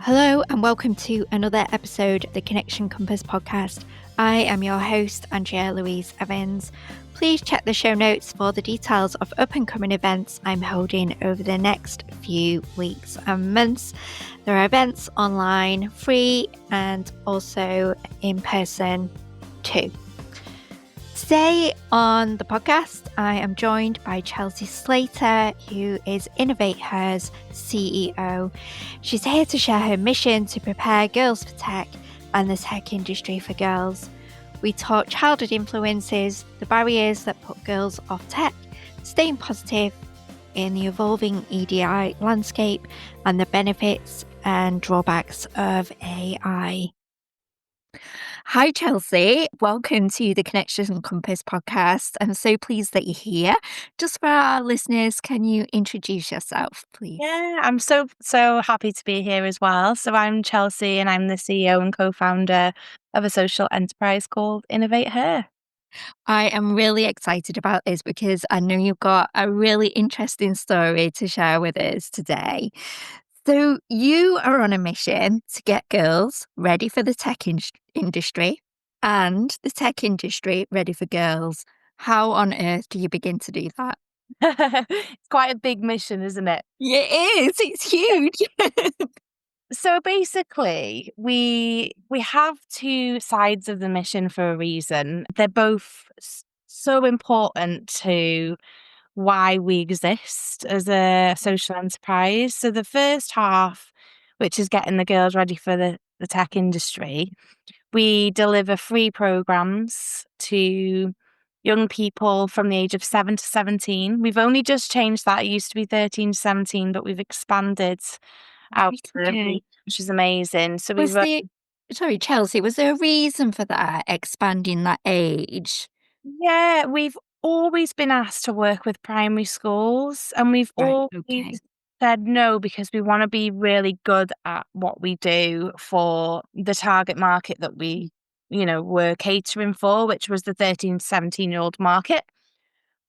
Hello and welcome to another episode of the Connection Compass podcast. I am your host, Andrea Louise Evans. Please check the show notes for the details of up and coming events I'm holding over the next few weeks and months. There are events online, free, and also in person too. Today on the podcast, I am joined by Chelsea Slater, who is Innovate Her's CEO. She's here to share her mission to prepare girls for tech and the tech industry for girls. We talk childhood influences, the barriers that put girls off tech, staying positive in the evolving EDI landscape, and the benefits and drawbacks of AI. Hi, Chelsea. Welcome to the Connection Compass podcast. I'm so pleased that you're here. Just for our listeners, can you introduce yourself, please? Yeah, I'm so happy to be here as well. So I'm Chelsea and I'm the CEO and co-founder of a social enterprise called Innovate Her. I am really excited about this because I know you've got a really interesting story to share with us today. So you are on a mission to get girls ready for the tech industry and the tech industry ready for girls. How on earth do you begin to do that? It's quite a big mission, isn't it? Yeah, it is. It's huge. So basically, we have two sides of the mission for a reason. They're both so important to why we exist as a social enterprise. So the first half, which is getting the girls ready for the tech industry, we deliver free programs to young people from the age of 7 to 17. We've only just changed that. It used to be 13 to 17, but we've expanded out, which is amazing. So Sorry, Chelsea, was there a reason for that, expanding that age? Yeah, we've always been asked to work with primary schools, and we've always said no because we want to be really good at what we do for the target market that we're catering for, which was the 13 to 17-year-old market.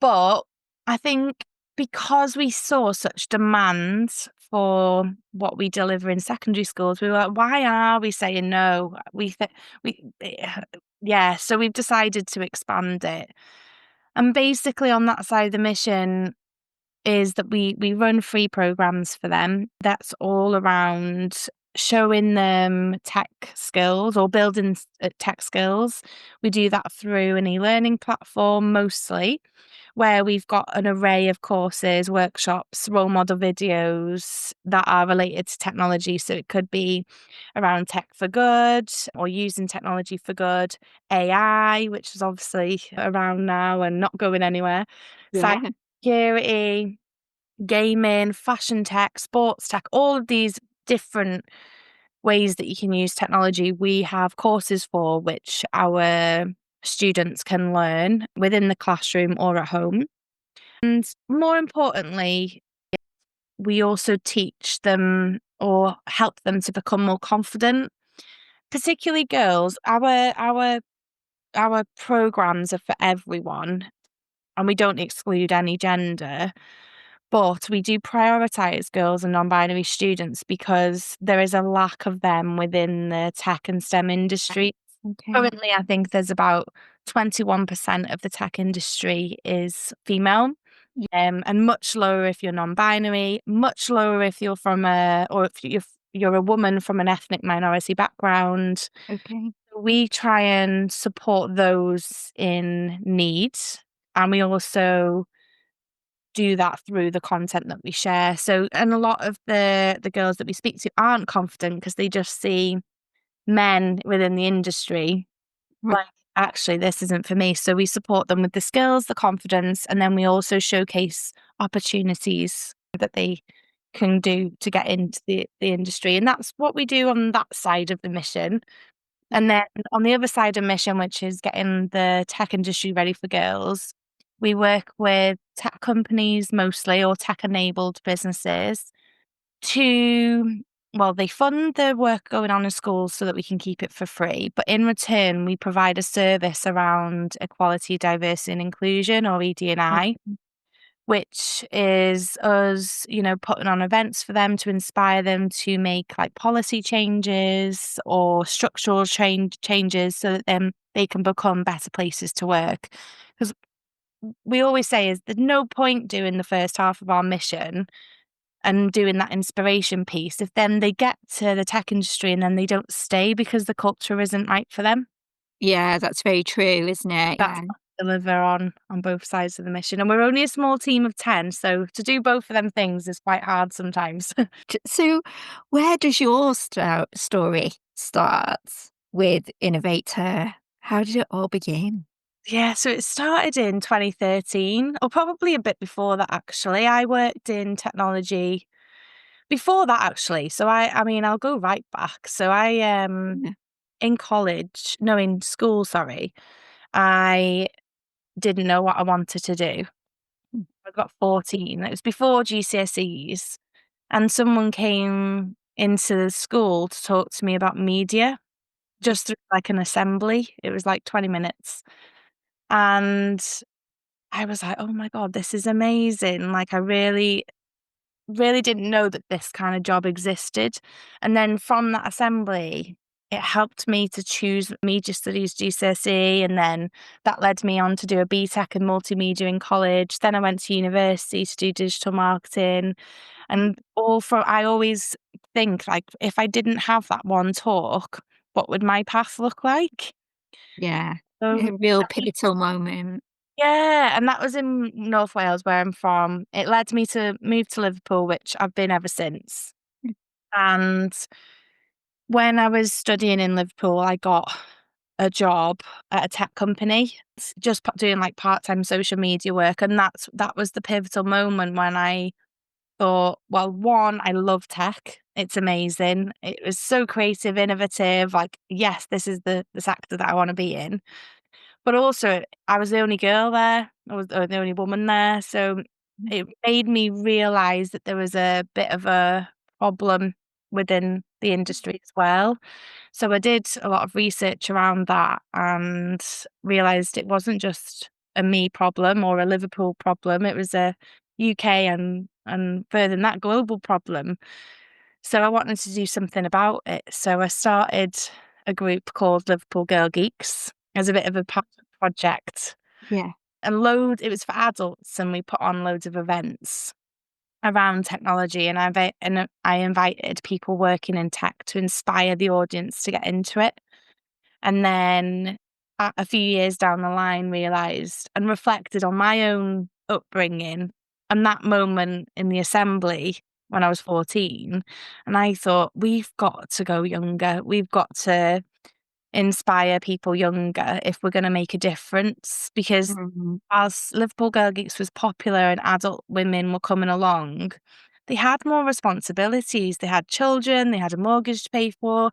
But I think because we saw such demand for what we deliver in secondary schools, we were like, why are we saying no? So we've decided to expand it. And basically on that side of the mission is that we run free programs for them. That's all around showing them tech skills or building tech skills. We do that through an e-learning platform mostly, where we've got an array of courses, workshops, role model videos that are related to technology. So it could be around tech for good or using technology for good, AI, which is obviously around now and not going anywhere, cybersecurity, gaming, fashion tech, sports tech, all of these different ways that you can use technology. We have courses for which our students can learn within the classroom or at home. And more importantly, we also teach them or help them to become more confident, particularly girls. Our programs are for everyone and we don't exclude any gender. But we do prioritise girls and non-binary students because there is a lack of them within the tech and STEM industry. Currently, I think there's about 21% of the tech industry is female, and much lower if you're non-binary, much lower if you're if you're a woman from an ethnic minority background. We try and support those in need, and we also do that through the content that we share. So, and a lot of the girls that we speak to aren't confident because they just see men within the industry like, actually, this isn't for me. So we support them with the skills, the confidence, and then we also showcase opportunities that they can do to get into the industry. And that's what we do on that side of the mission. And then on the other side of mission, which is getting the tech industry ready for girls, we work with tech companies mostly, or tech-enabled businesses they fund the work going on in schools so that we can keep it for free. But in return, we provide a service around equality, diversity and inclusion, or ED&I. which is us, putting on events for them to inspire them to make like policy changes or structural changes so that then they can become better places to work. Because we always say is there's no point doing the first half of our mission and doing that inspiration piece if then they get to the tech industry and then they don't stay because the culture isn't right for them. Yeah, that's very true, isn't it? That's Yeah. what we deliver on both sides of the mission. And we're only a small team of 10, so to do both of them things is quite hard sometimes. So, where does your story start with Innovate Her? How did it all begin? Yeah, so it started in 2013, or probably a bit before that actually. I worked in technology before that actually. So I mean I'll go right back. So Yeah. in college, no, in school, sorry, I didn't know what I wanted to do. Mm. I got 14. It was before GCSEs, and someone came into the school to talk to me about media, just through like an assembly. It was like 20 minutes. And I was like, "Oh my God, this is amazing." Like I really didn't know that this kind of job existed. And then from that assembly, it helped me to choose media studies GCSE, and then that led me on to do a BTEC in multimedia in college. Then I went to university to do digital marketing, and I always think like if I didn't have that one talk, what would my path look like? Yeah. So A real pivotal moment. yeah, and that was in North Wales where I'm from. It led me to move to Liverpool, which I've been ever since. And when I was studying in Liverpool, I got a job at a tech company, just doing like part-time social media work. And that was the pivotal moment when I thought, well, one, I love tech. It's amazing. It was so creative, innovative. Like, yes, this is the sector that I want to be in. But also, I was the only girl there. I was the only woman there, so it made me realize that there was a bit of a problem within the industry as well. So I did a lot of research around that and realized it wasn't just a me problem or a Liverpool problem, it was a UK and further than that, global problem. So I wanted to do something about it. So I started a group called Liverpool Girl Geeks as a bit of a project. Yeah. And it was for adults, and we put on loads of events around technology. And I invited people working in tech to inspire the audience to get into it. And then a few years down the line, realized and reflected on my own upbringing and that moment in the assembly when I was 14. And I thought, we've got to go younger. We've got to inspire people younger if we're going to make a difference. Because Mhm. as Liverpool Girl Geeks was popular and adult women were coming along, they had more responsibilities. They had children, they had a mortgage to pay for.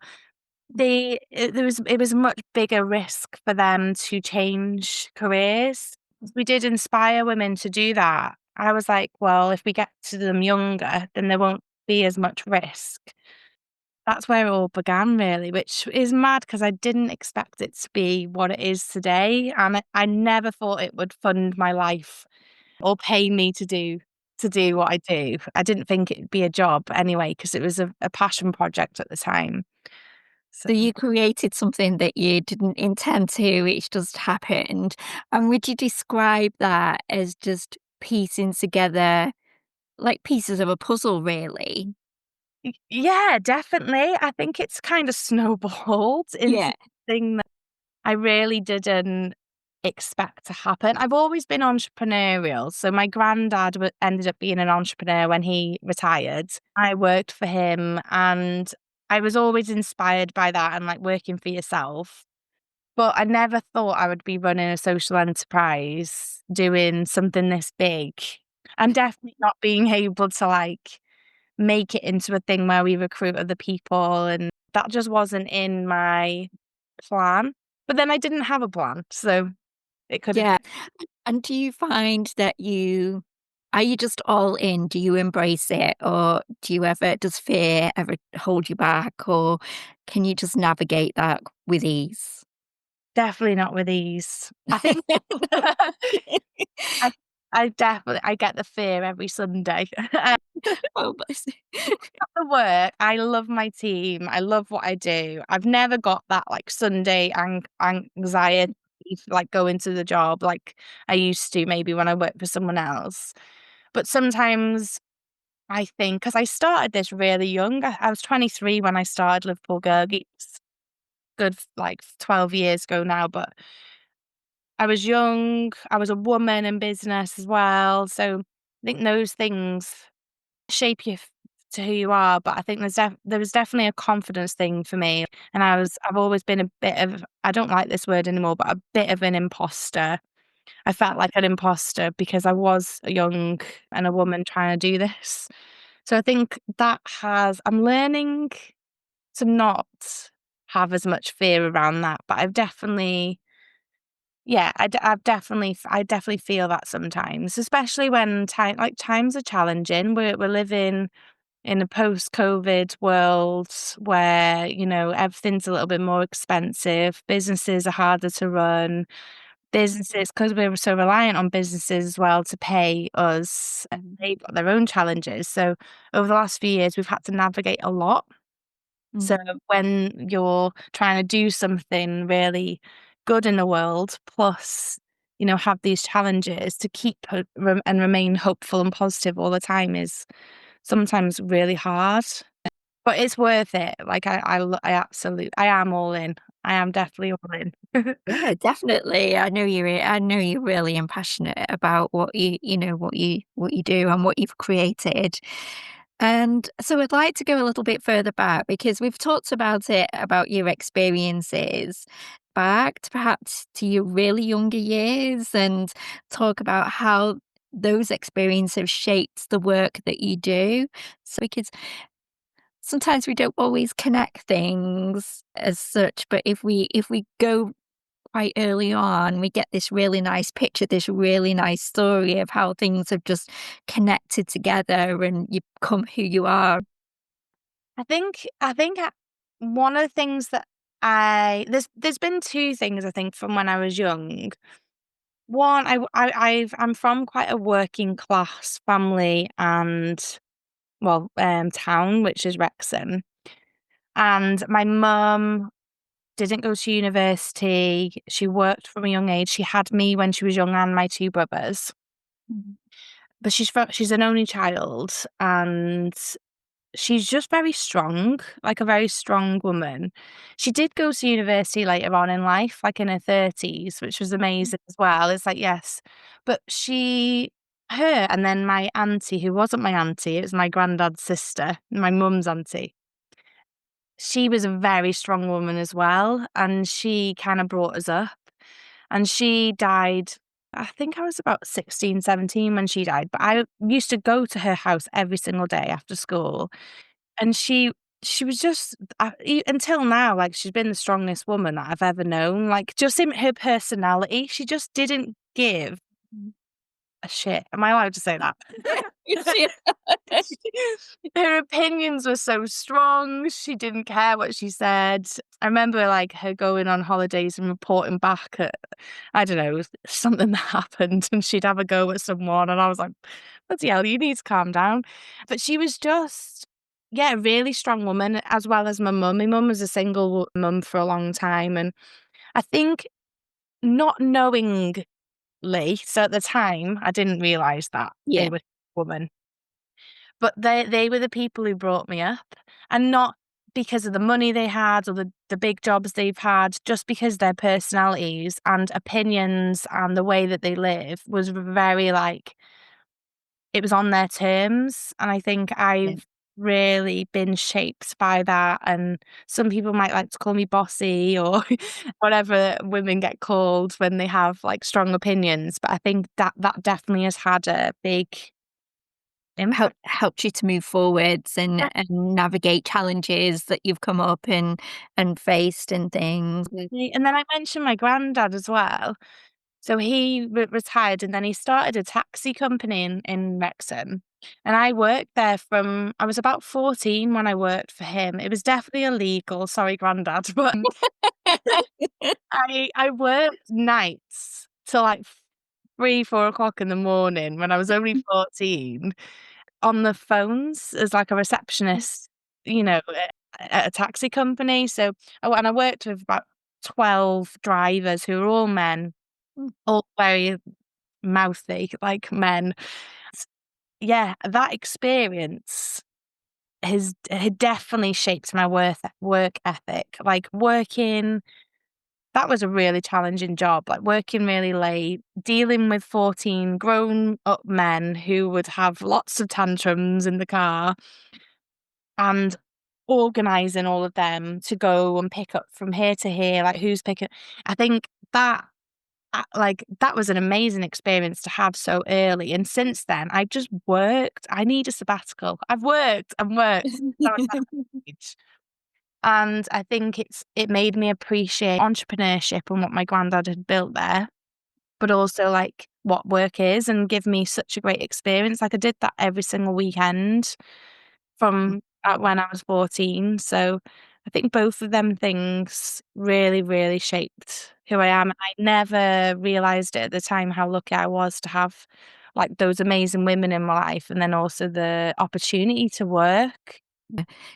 It was a much bigger risk for them to change careers. We did inspire women to do that. I was like, well, if we get to them younger, then there won't be as much risk. That's where it all began really, which is mad because I didn't expect it to be what it is today, and I never thought it would fund my life or pay me to do what I do. I didn't think it'd be a job anyway because it was a passion project at the time. So So you created something that you didn't intend to, it just happened. And would you describe that as just piecing together like pieces of a puzzle, really? yeah, definitely. I think it's kind of snowballed into Yeah. something that I really didn't expect to happen. I've always been entrepreneurial. So my granddad ended up being an entrepreneur when he retired. I worked for him, and I was always inspired by that and like working for yourself. But I never thought I would be running a social enterprise, doing something this big, and definitely not being able to like make it into a thing where we recruit other people, and that just wasn't in my plan. But then I didn't have a plan, so it could have Yeah. And do you find that are you just all in? Do you embrace it? Or does fear ever hold you back? Or can you just navigate that with ease? definitely not with ease. I think I I get the fear every Sunday. Oh, bless you. The work, I love my team. I love what I do. I've never got that like Sunday anxiety, like going to the job like I used to maybe when I worked for someone else. But sometimes I think because I started this really young. I was 23 when I started Liverpool Girl Geeks. Good like 12 years ago now, but I was young. I was a woman in business as well. So I think those things shape you to who you are, but I think there was definitely a confidence thing for me, and I've always been a bit of, I don't like this word anymore, but a bit of an imposter. I felt like an imposter because I was a young and a woman trying to do this. So I think I'm learning to not have as much fear around that, but I've definitely, yeah, I definitely feel that sometimes, especially when times are challenging. We're living in a post-COVID world where, everything's a little bit more expensive, businesses are harder to run, businesses, because 'cause we're so reliant on businesses as well to pay us, and they've got their own challenges. So over the last few years, we've had to navigate a lot. So Mm. when you're trying to do something really good in the world, plus, have these challenges to keep and remain hopeful and positive all the time is sometimes really hard, but it's worth it. Like I am all in. I am definitely all in. Yeah, definitely. I know you're really passionate about what you do and what you've created. And so I'd like to go a little bit further back because we've talked about it, about your experiences back to perhaps to your really younger years and talk about how those experiences shaped the work that you do. So because sometimes we don't always connect things as such, but if we go quite early on, we get this really nice picture, this really nice story of how things have just connected together and you become who you are. I think one of the things that there's been two things I think from when I was young. One, I'm from quite a working class family and, well, town, which is Wrexham, and my mum didn't go to university. She worked from a young age. She had me when she was young and my two brothers. Mhm. But she's an only child, and she's just very strong, like a very strong woman. She did go to university later on in life, like in her 30s, which was amazing as well. It's like, yes. But her and then my auntie, who wasn't my auntie, it was my granddad's sister, my mum's auntie. She was a very strong woman as well, and she kind of brought us up. And she died, I think I was about 16, 17 when she died, but I used to go to her house every single day after school. And she was just, until now, like, she's been the strongest woman that I've ever known. Like, just in her personality, she just didn't give a shit. Am I allowed to say that? You see Her opinions were so strong. She didn't care what she said. I remember like her going on holidays and reporting back at, I don't know, something that happened, and she'd have a go at someone, and I was like, bloody hell, you need to calm down. But she was just, yeah, a really strong woman, as well as my mum. My mum was a single mum for a long time, and I think, not knowingly, so at the time I didn't realise that they Yeah. were women. But they were the people who brought me up, and not because of the money they had or the big jobs they've had, just because their personalities and opinions and the way that they live was very, like, it was on their terms, and I think Yeah. I've really been shaped by that. And some people might like to call me bossy or whatever women get called when they have, like, strong opinions, but I think that definitely has had a big impact. Helped you to move forwards and navigate challenges that you've come up and faced and things. And then I mentioned my granddad as well. So he retired, and then he started a taxi company in Wrexham. And I worked there I was about 14 when I worked for him. It was definitely illegal. Sorry, granddad. But I worked nights till like 3-4 o'clock in the morning when I was only 14 on the phones as like a receptionist, at a taxi company. So, and I worked with about 12 drivers who were all men, all very mouthy, like men. Yeah, that experience had definitely shaped my work ethic. Like that was a really challenging job, like working really late, dealing with 14 grown up men who would have lots of tantrums in the car and organising all of them to go and pick up from here to here, like who's picking. I think that that was an amazing experience to have so early. And since then, I've just worked. I need a sabbatical. I've worked and worked since I was that age. And I think it made me appreciate entrepreneurship and what my granddad had built there, but also like what work is, and give me such a great experience. Like I did that every single weekend from when I was 14. So I think both of them things really, really shaped who I am. I never realized it at the time how lucky I was to have like those amazing women in my life, and then also the opportunity to work.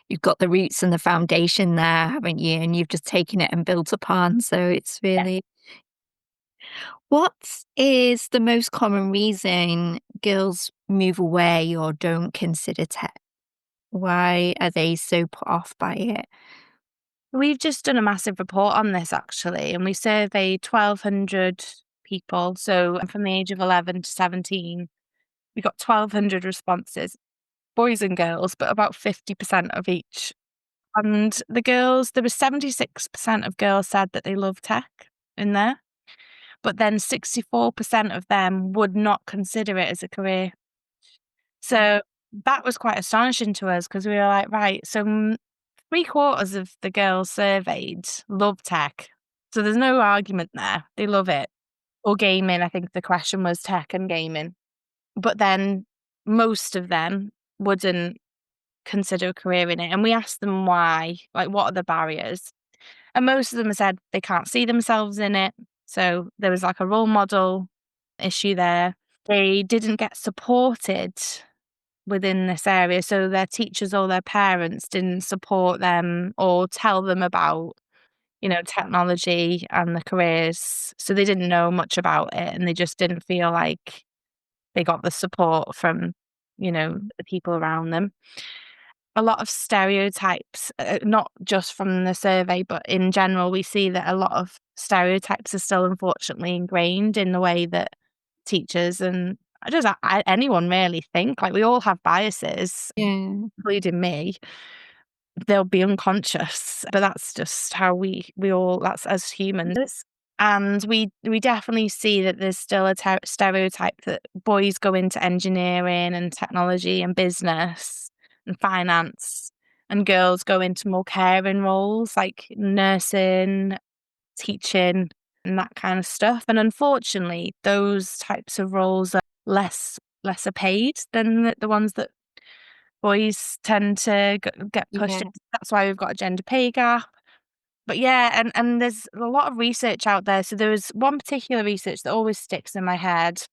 You've got the roots and the foundation there, haven't you? And you've just taken it and built upon. So it's Yeah. really. What is the most common reason girls move away or don't consider tech? Why are they so put off by it? We've just done a massive report on this actually, and we surveyed 1,200 people. So from the age of 11 to 17, we got 1,200 responses, boys and girls, but about 50% of each. And the girls, there was 76% of girls said that they love tech in there, but then 64% of them would not consider it as a career. So that was quite astonishing to us because we were like, right, so 3/4 of the girls surveyed love tech. So there's no argument there. They love it. Or gaming. I think the question was tech and gaming. But then most of them wouldn't consider a career in it. And we asked them why, like, what are the barriers? And most of them said they can't see themselves in it. So there was like a role model issue there. They didn't get supported within this area. So their teachers or their parents didn't support them or tell them about, technology and the careers. So they didn't know much about it, and they just didn't feel like they got the support from, the people around them. A lot of stereotypes, not just from the survey, but in general, we see that a lot of stereotypes are still unfortunately ingrained in the way that teachers and just anyone really think. Like we all have biases, Yeah. including me. They'll be unconscious, but that's just how we all, that's as humans. And we definitely see that there's still a stereotype that boys go into engineering and technology and business and finance, and girls go into more caring roles like nursing, teaching, and that kind of stuff. And unfortunately, those types of roles are lesser paid than the ones that boys tend to get pushed Yeah. into. That's why we've got a gender pay gap. But yeah, and there's a lot of research out there. So there was one particular research that always sticks in my head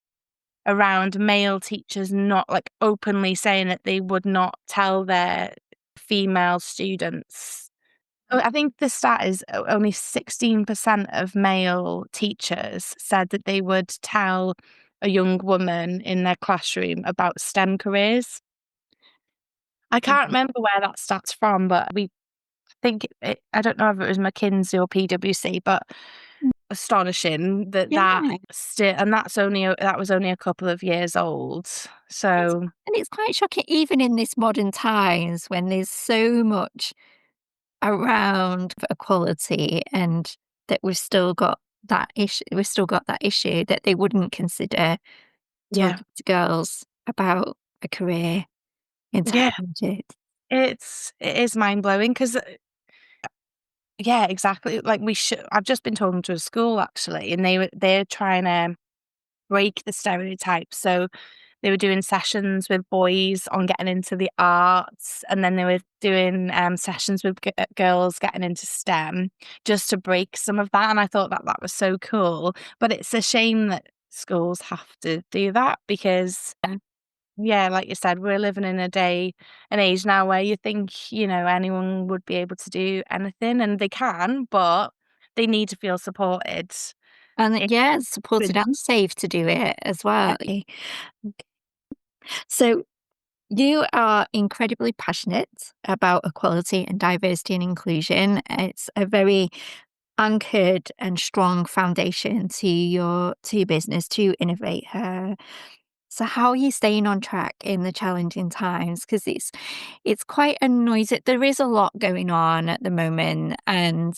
around male teachers not like openly saying that they would not tell their female students. I think the stat is only 16% of male teachers said that they would tell a young woman in their classroom about STEM careers. I can't remember where that stat's from, but we think I don't know if it was McKinsey or PwC, but astonishing that Yeah. still, and that was only a couple of years old. It's, So and it's quite shocking, even in this modern times when there's so much around equality, and that we've still got that issue. We've still got that issue that they wouldn't consider yeah, talking to girls about a career in yeah, technology. it is mind blowing because yeah, exactly. Like we should. I've just been talking to a school actually, and they're trying to break the stereotypes. So they were doing sessions with boys on getting into the arts, and then they were doing sessions with girls getting into STEM, just to break some of that. And I thought that was so cool. But it's a shame that schools have to do that because, yeah, like you said, we're living in an age now where you think, anyone would be able to do anything, and they can, but they need to feel supported. And It yeah, supported would and safe to do it as well. So you are incredibly passionate about equality and diversity and inclusion. It's a very anchored and strong foundation to your business, to Innovate Her. So how are you staying on track in the challenging times? Because it's quite a noisy. There is a lot going on at the moment, and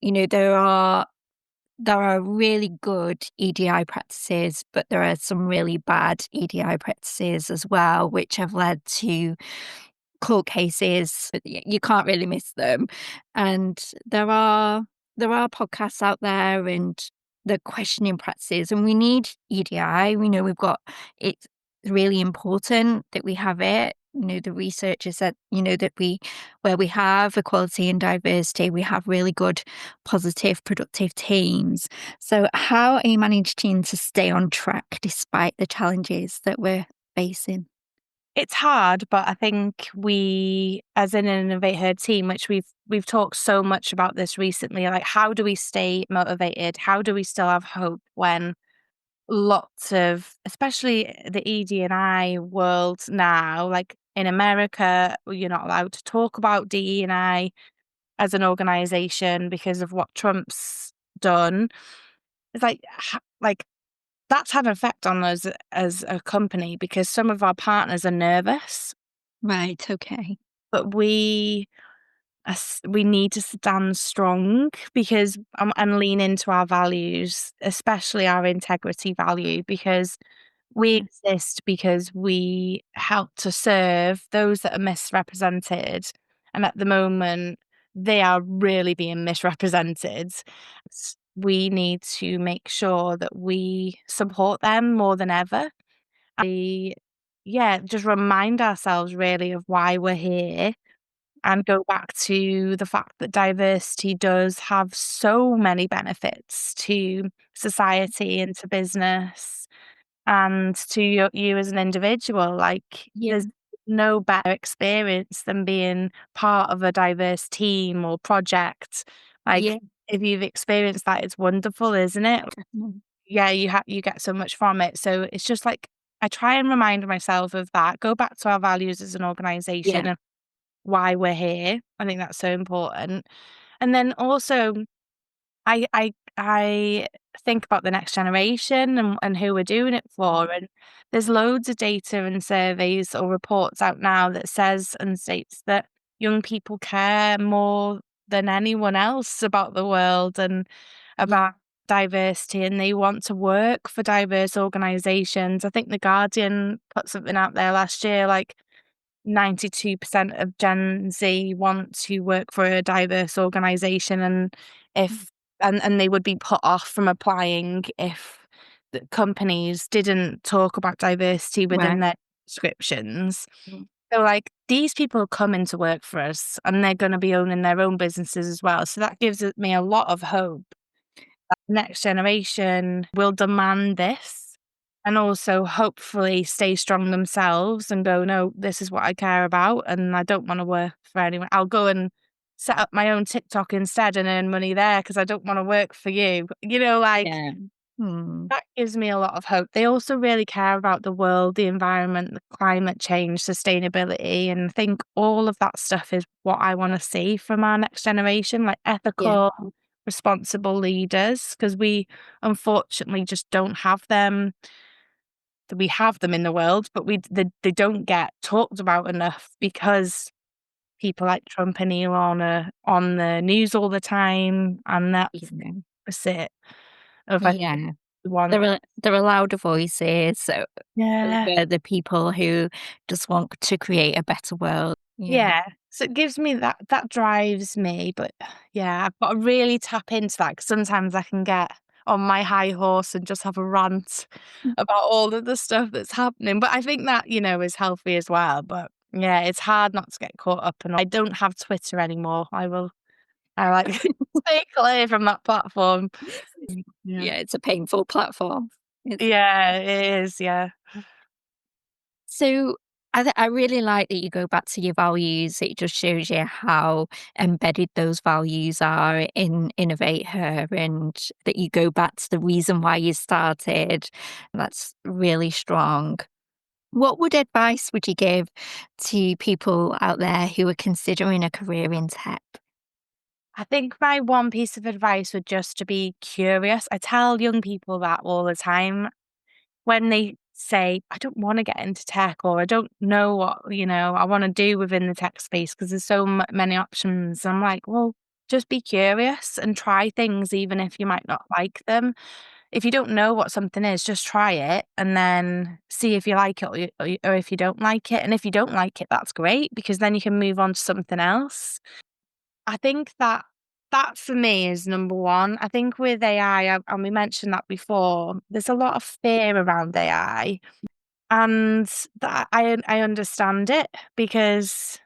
there are really good EDI practices, but there are some really bad EDI practices as well, which have led to court cases. You can't really miss them. And there are podcasts out there, and they're questioning practices, and we need EDI. We know it's really important that we have it. The research is that, that where we have equality and diversity, we have really good, positive, productive teams. So how are you managing to stay on track despite the challenges that we're facing? It's hard, but I think we, as an Innovate Her team, which we've talked so much about this recently, like how do we stay motivated? How do we still have hope when lots of, especially the ED&I world now, like in America, you're not allowed to talk about DE&I as an organization because of what Trump's done. It's like that's had an effect on us as a company because some of our partners are nervous, Right, okay. but we need to stand strong because and lean into our values, especially our integrity value, because we Yeah. exist because we help to serve those that are misrepresented, and at the moment, they are really being misrepresented. We need to make sure that we support them more than ever. We, yeah, just remind ourselves really of why we're here and go back to the fact that diversity does have so many benefits to society and to business and to you as an individual. Like, Yeah. there's no better experience than being part of a diverse team or project. Like, Yeah. if you've experienced that, it's wonderful, isn't it? Mm. Yeah, you get so much from it. So it's just like I try and remind myself of that. Go back to our values as an Yeah. organization and why we're here. I think that's so important. And then also I think about the next generation and who we're doing it for, and there's loads of data and surveys or reports out now that says and states that young people care more than anyone else about the world and Yeah. about diversity, and they want to work for diverse organizations. I think The Guardian put something out there last year, like 92% of Gen Z want to work for a diverse organization, and Mm. if and they would be put off from applying if the companies didn't talk about diversity within Right. their descriptions. Mm. So, like, these people come in to work for us, and they're gonna be owning their own businesses as well, so that gives me a lot of hope next generation will demand this and also hopefully stay strong themselves and go, no, this is what I care about and I don't want to work for anyone. I'll go and set up my own TikTok instead and earn money there because I don't want to work for you. Like, Yeah. Mm. that gives me a lot of hope. They also really care about the world, the environment, the climate change, sustainability, and I think all of that stuff is what I want to see from our next generation, like Yeah. ethical, responsible leaders, because we unfortunately just don't have them. We have them in the world, but they don't get talked about enough because people like Trump and Elon are on the news all the time, and that's Yeah. the opposite of I Yeah. want. There are louder voices, so Yeah. over the people who just want to create a better world. Yeah. Yeah, so it gives me that drives me, but yeah, I've got to really tap into that because sometimes I can get on my high horse and just have a rant Mm. about all of the stuff that's happening, but I think that, is healthy as well, but yeah, it's hard not to get caught up, and I don't have Twitter anymore. I like stay clear from that platform. Yeah. Yeah, it's a painful platform. Yeah, it is, yeah. So I really like that you go back to your values. It just shows you how embedded those values are in Innovate Her, and that you go back to the reason why you started. That's really strong. What advice would you give to people out there who are considering a career in tech? I think my one piece of advice would just to be curious. I tell young people that all the time when they say, "I don't wanna get into tech," or "I don't know what, I wanna do within the tech space because there's so many options." I'm like, "Well, just be curious and try things even if you might not like them. If you don't know what something is, just try it and then see if you like it or if you don't like it, and if you don't like it, that's great because then you can move on to something else." I think that for me is number one. I think with AI, and we mentioned that before, there's a lot of fear around AI, and that I understand it because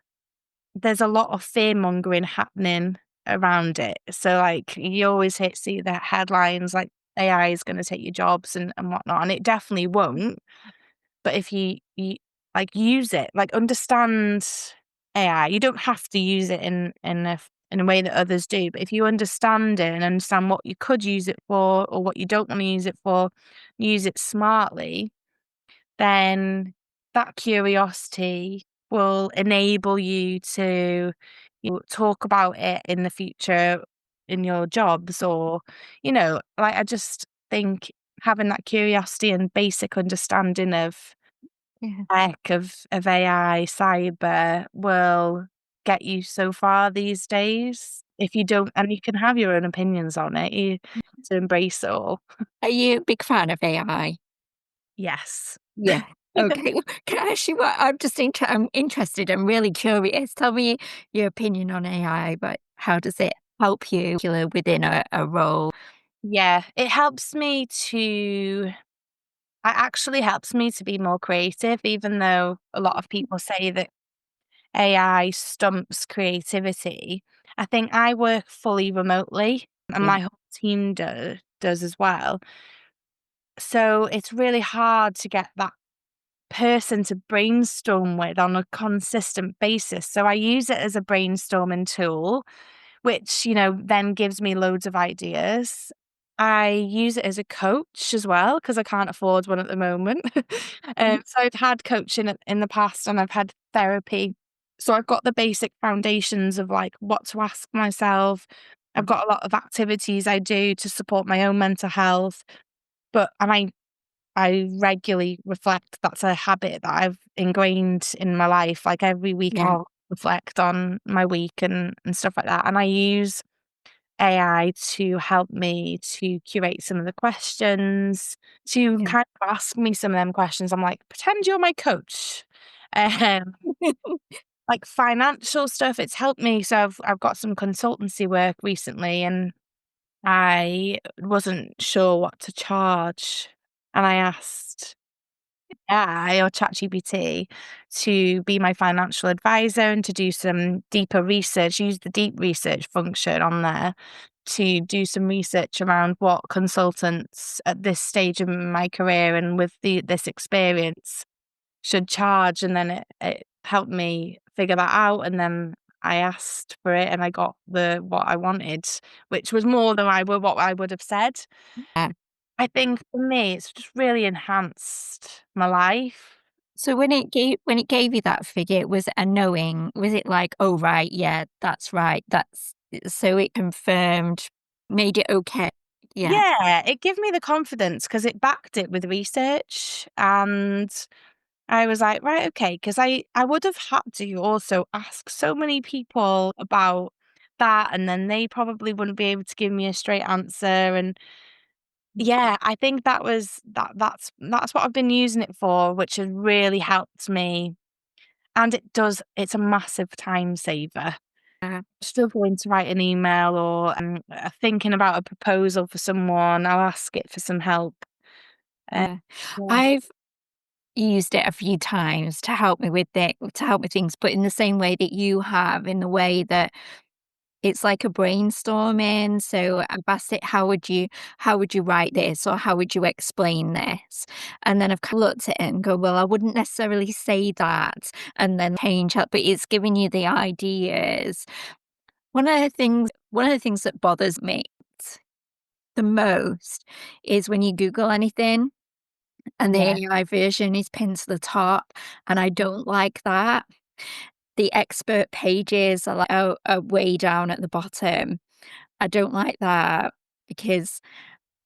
there's a lot of fear mongering happening around it. So like you always see the headlines like AI is going to take your jobs and whatnot, and it definitely won't. But if you like use it, like understand AI, you don't have to use it in a way that others do. But if you understand it and understand what you could use it for or what you don't want to use it for, use it smartly, then that curiosity will enable you to talk about it in the future in your jobs or, like I just think having that curiosity and basic understanding of Yeah. of AI, cyber will get you so far these days. If you don't, and you can have your own opinions on it, you to embrace it all. Are you a big fan of AI? Yes. Yeah. Okay. Can I ask you what I'm interested, I'm really curious. Tell me your opinion on AI, but how does it help you within a role? Yeah, it helps me to it actually helps me to be more creative, even though a lot of people say that AI stumps creativity. I think I work fully remotely and Yeah. my whole team does as well. So it's really hard to get that person to brainstorm with on a consistent basis. So I use it as a brainstorming tool, which, then gives me loads of ideas. I use it as a coach as well because I can't afford one at the moment. Mhm. So I've had coaching in the past and I've had therapy. So I've got the basic foundations of like what to ask myself. I've got a lot of activities I do to support my own mental health. But I regularly reflect. That's a habit that I've ingrained in my life. Like every week Yeah. I'll reflect on my week and stuff like that. And I use AI to help me to curate some of the questions, to Yeah. kind of ask me some of them questions. I'm like, pretend you're my coach. Um, like financial stuff, it's helped me. So I've got some consultancy work recently and I wasn't sure what to charge. And I asked AI or ChatGPT to be my financial advisor and to do some deeper research, use the deep research function on there to do some research around what consultants at this stage of my career and with this experience should charge. And then it helped me figure that out. And then I asked for it and I got the what I wanted, which was more than what I would have said. Yeah. I think for me, it's just really enhanced my life. So when it gave you that figure, was it a knowing? Was it like, "Oh, right, yeah, that's right, that's" so it confirmed, made it okay? Yeah. Yeah, it gave me the confidence because it backed it with research, and I was like, "Right, okay," because I would have had to also ask so many people about that, and then they probably wouldn't be able to give me a straight answer, and yeah, I think that's what I've been using it for, which has really helped me, and it's a massive time saver. Yeah. Struggling to write an email or thinking about a proposal for someone, I'll ask it for some help. Uh, Yeah. yeah. I've used it a few times to help me with things, but in the same way that you have, in the way that it's like a brainstorming. So I've asked it, how would you write this, or how would you explain this? And then I've kind of looked at it and go, well, I wouldn't necessarily say that, and then change up, but it's giving you the ideas. One of the things that bothers me the most is when you Google anything and the Yeah. AI version is pinned to the top, and I don't like that. The expert pages are are way down at the bottom. I don't like that because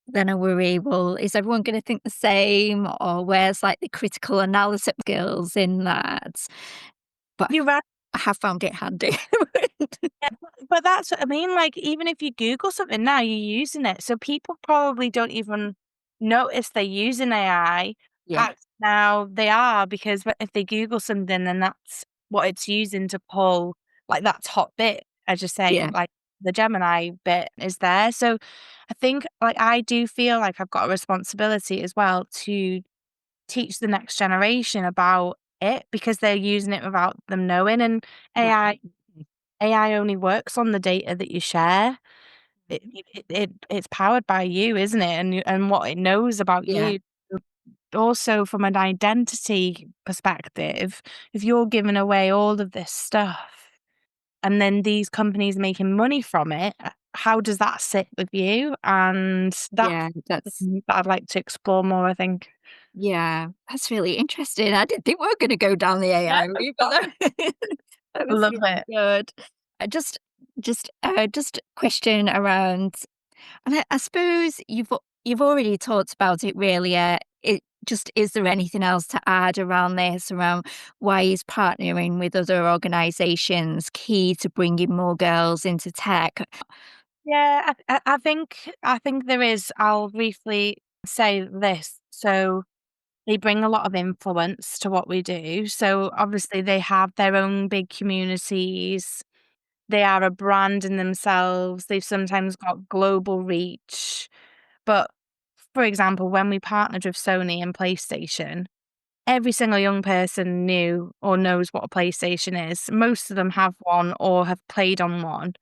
then I worry, well, is everyone gonna think the same, or where's, like, the critical analysis skills in that? But You're right. I have found it handy. Yeah, but that's what I mean, like, even if you Google something now, you're using it, so people probably don't even notice they're using AI. Yeah, Now they are, because if they Google something, then that's what it's using to pull, like, that top bit, as you say, yeah, like, the Gemini bit is there, so I think, like, I do feel like I've got a responsibility as well to teach the next generation about it, because they're using it without them knowing, and yeah, AI AI only works on the data that you share. It's powered by you, isn't it? And what it knows about yeah, you. Also, from an identity perspective, if you're giving away all of this stuff and then these companies making money from it, how does that sit with you? And that's yeah, that's something that I'd like to explore more, I think. yeah, that's really interesting. I didn't think we were gonna go down the Yeah, AI route, but that was love really it. good. I just question around, and I suppose you've already talked about it really. It just, is there anything else to add around this, around why is partnering with other organisations key to bringing more girls into tech? Yeah, I think there is. I'll briefly say this. So they bring a lot of influence to what we do. So obviously they have their own big communities. They are a brand in themselves. They've sometimes got global reach. But for example, when we partnered with Sony and PlayStation, every single young person knew or knows what a PlayStation is. Most of them have one or have played on one.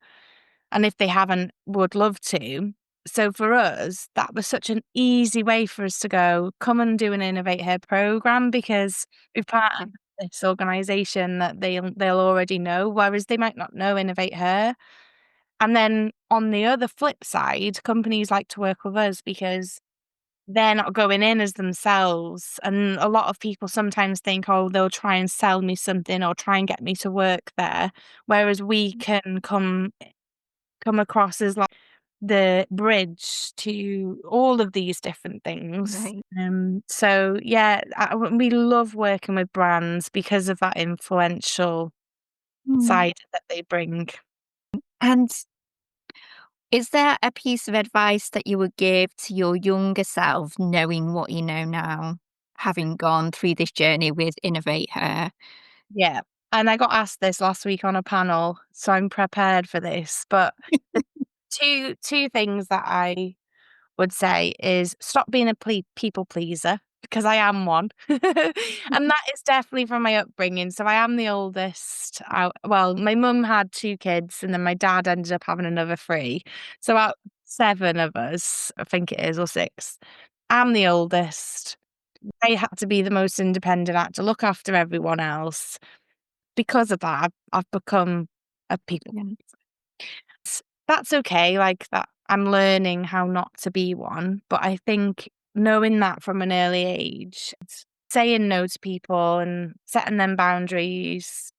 And if they haven't, would love to. So for us, that was such an easy way for us to go, come and do an Innovate Her program, because we've partnered with this organisation that they'll already know, whereas they might not know Innovate Her. And then on the other flip side, companies like to work with us because they're not going in as themselves. And a lot of people sometimes think, oh, they'll try and sell me something or try and get me to work there. Whereas we can come across as like the bridge to all of these different things. Right. So yeah, we love working with brands because of that influential Mm. side that they bring. And is there a piece of advice that you would give to your younger self, knowing what you know now, having gone through this journey with Innovate Her? Yeah. And I got asked this last week on a panel, so I'm prepared for this. But the two things that I would say is stop being a people pleaser, because I am one. And that is definitely from my upbringing. So I am the oldest. Well, my mum had two kids and then my dad ended up having another three. So out of seven of us, I think it is, or six, I'm the oldest. I had to be the most independent, I had to look after everyone else. Because of that, I've become a people. Yeah. That's okay, like, that I'm learning how not to be one, but I think knowing that from an early age, saying no to people and setting them boundaries,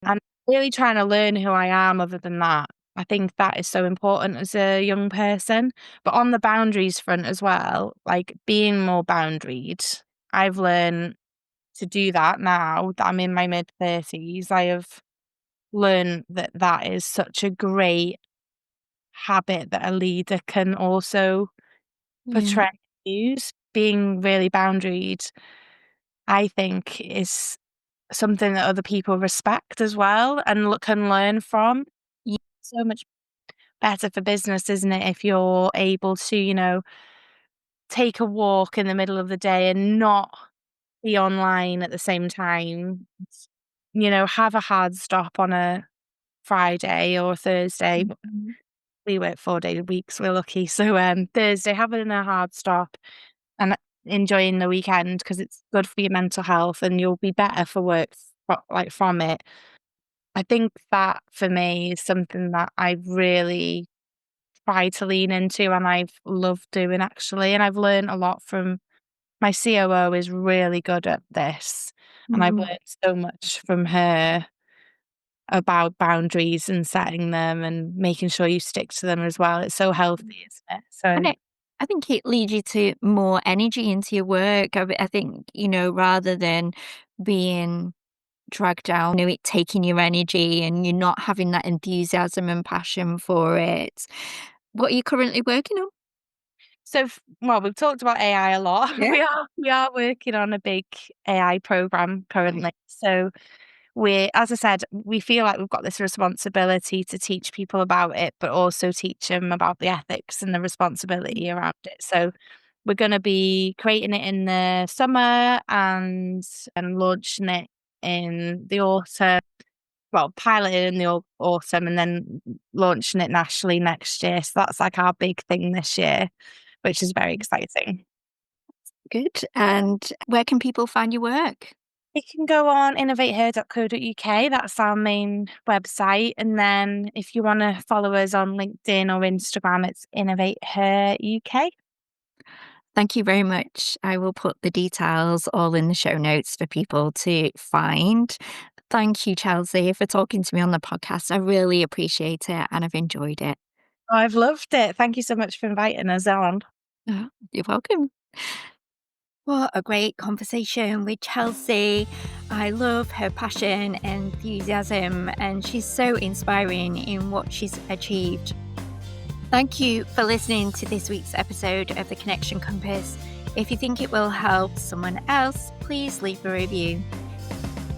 and really trying to learn who I am other than that. I think that is so important as a young person. But on the boundaries front as well, like, being more boundaried, I've learned to do that now that I'm in my mid-30s. I have learned that that is such a great habit that a leader can also Yeah. portray, use. Being really boundaried, I think, is something that other people respect as well and can learn from. Ye So much better for business, isn't it, if you're able to, take a walk in the middle of the day and not be online at the same time. Have a hard stop on a Friday or Thursday. Mhm. We work 4 days a week, so we're lucky. So Thursday, having a hard stop and enjoying the weekend because it's good for your mental health and you'll be better for work from it. I think that for me is something that I've really tried to lean into and I've loved doing actually. And I've learned a lot from my COO is really good at this. And I've Mm. learned so much from her about boundaries and setting them and making sure you stick to them as well. It's so healthy, isn't it? And So I think it leads you to more energy into your work. I think, rather than being dragged down, it taking your energy and you're not having that enthusiasm and passion for it. What are you currently working on? well, we've talked about AI a lot. Yeah. We are working on a big AI program currently. So as I said, we feel like we've got this responsibility to teach people about it, but also teach them about the ethics and the responsibility around it. So we're going to be creating it in the summer and launching it in the autumn. Well, piloted in the autumn and then launching it nationally next year. So that's like our big thing this year, which is very exciting. Good. And where can people find your work? You can go on innovateher.co.uk. That's our main website. And then if you want to follow us on LinkedIn or Instagram, it's Innovate Her UK. Thank you very much. I will put the details all in the show notes for people to find. Thank you, Chelsea, for talking to me on the podcast. I really appreciate it and I've enjoyed it. I've loved it. Thank you so much for inviting us on. You're welcome. What a great conversation with Chelsea. I love her passion and enthusiasm, and she's so inspiring in what she's achieved. Thank you for listening to this week's episode of the Connection Compass. If you think it will help someone else, please leave a review.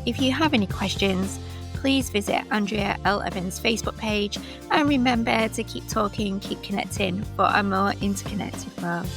If you have any questions, please visit Andrea L. Evans' Facebook page, and remember to keep talking, keep connecting for a more interconnected world.